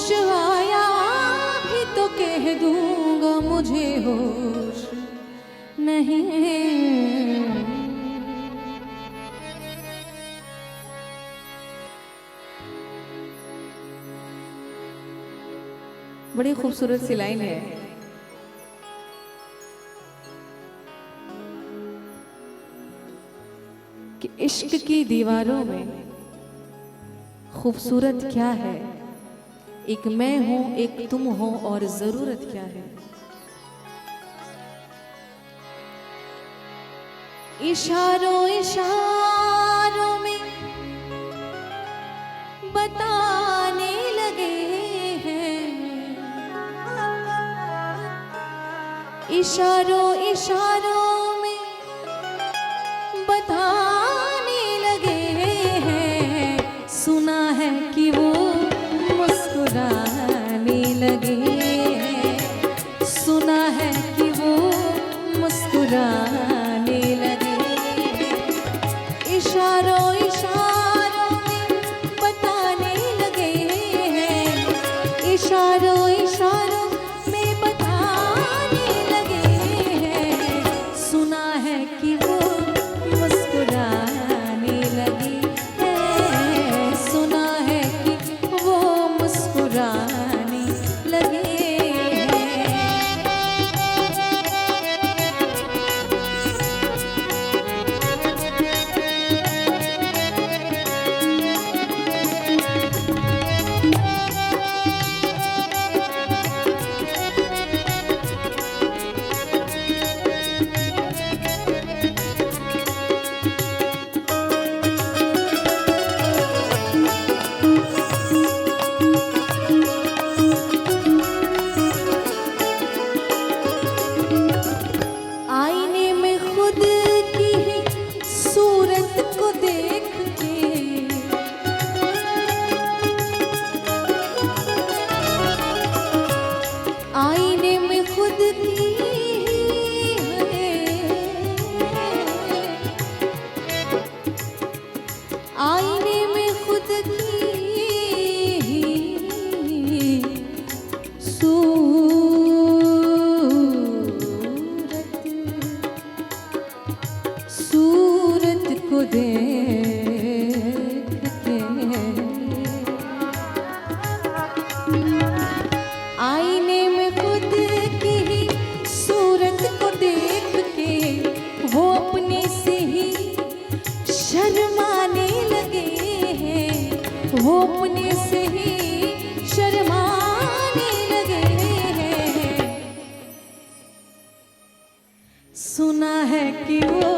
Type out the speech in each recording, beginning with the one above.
होश आया भी तो कह दूंगा मुझे होश नहीं। बड़ी खूबसूरत सी लाइन है। कि इश्क की दीवारों में खूबसूरत क्या है, एक मैं हूं एक तुम हो और जरूरत क्या है। इशारों इशारों में बताने लगे हैं, इशारों इशारों में बताने लगे हैं। सुना है कि वो मुस्कुराने लगे हैं, सुना है कि वो मुस्कुराने लगे हैं। इशारों इशारों में बताने लगे हैं, इशारों इशारों में बताने लगे हैं। सुना है कि वो मुस्कुराने लगे हैं, सुना है कि वो मुस्कुराने लगे हैं। आईने में खुद की ही सूरत को देख के, आईने में खुद की आईने में खुद की सूरत को देख के, आईने में खुद की ही सूरत को देख के वो अपने से ही शर्माने लगे हैं, वो अपने से ही शर्माने लगे हैं। सुना है कि वो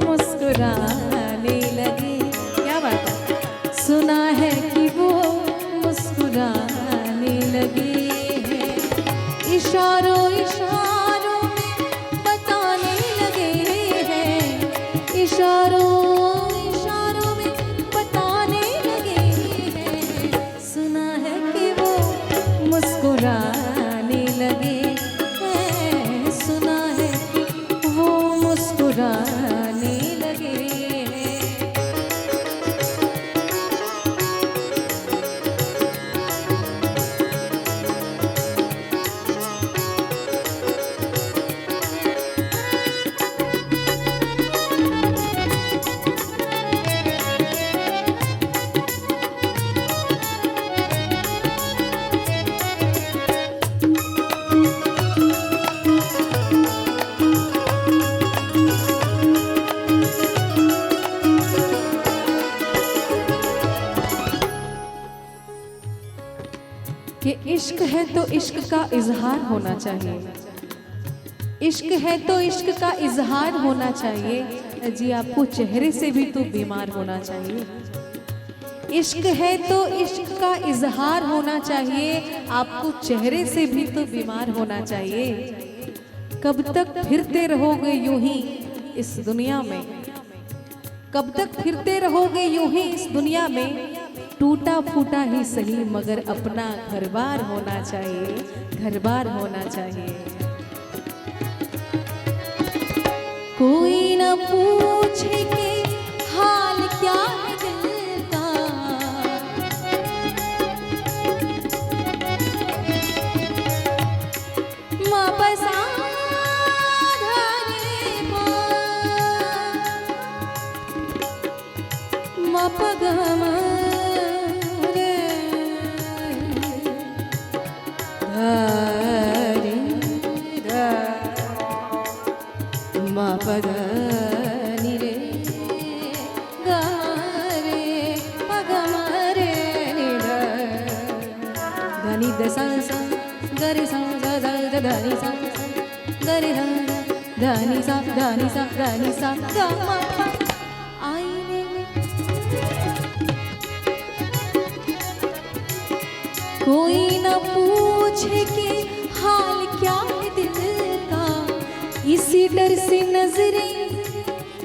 मुस्कुराने लगे, क्या बात है, सुना है कि वो मुस्कुराने लगे हैं। इशारों इशारों में बताने लगे हैं, इशारों इशारों में बताने लगे हैं। सुना है कि वो मुस्कुराने लगे हैं, सुना है कि वो मुस्कुराने लगे हैं। कि इश्क है तो इश्क का इजहार होना चाहिए, इश्क है तो इश्क का इजहार होना चाहिए। जी आपको चेहरे से भी तो बीमार होना चाहिए। इश्क है तो इश्क का इजहार होना चाहिए, आपको चेहरे से भी तो बीमार होना चाहिए। कब तक फिरते रहोगे यूं ही इस दुनिया में, कब तक फिरते रहोगे यूं ही इस दुनिया में। टूटा फूटा ही सही मगर अपना घर-बार होना चाहिए, घर-बार होना चाहिए। कोई न पूछे कि हाल क्या है दिल का, पद नि रे गा रे प ग म रे नि ध ध नि ध सा सा ग रे सा ध ध ध ध नि सा ग रे ध ध नि सा ध नि सा ध नि सा ग म प आईने में कोई न पूछे कि हाल क्या है दिल का, इसी डर से नजरें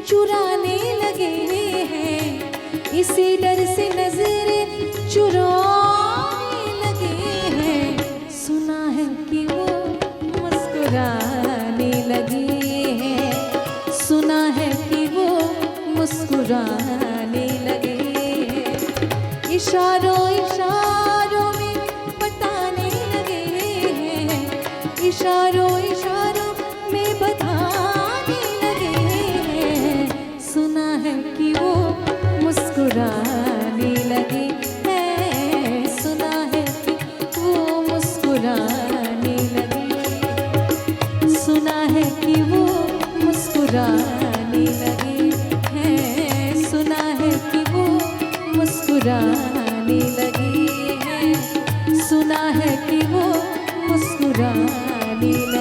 चुराने लगे हैं, इसी डर से नजरें चुराने लगे हैं। सुना है कि वो मुस्कुराने लगे हैं, सुना है कि वो मुस्कुराने लगे हैं। इशारों इशारों में बताने लगे हैं, इशारों इशारों में बताने लगे हैं। सुना है कि वो मुस्कुराने लगे हैं, सुना है कि वो मुस्कुराने लगे, सुना है कि वो मुस्कुराने लगे हैं, सुना है कि वो मुस्कुराने लगे हैं, सुना है कि वो मुस्कुराने लगे।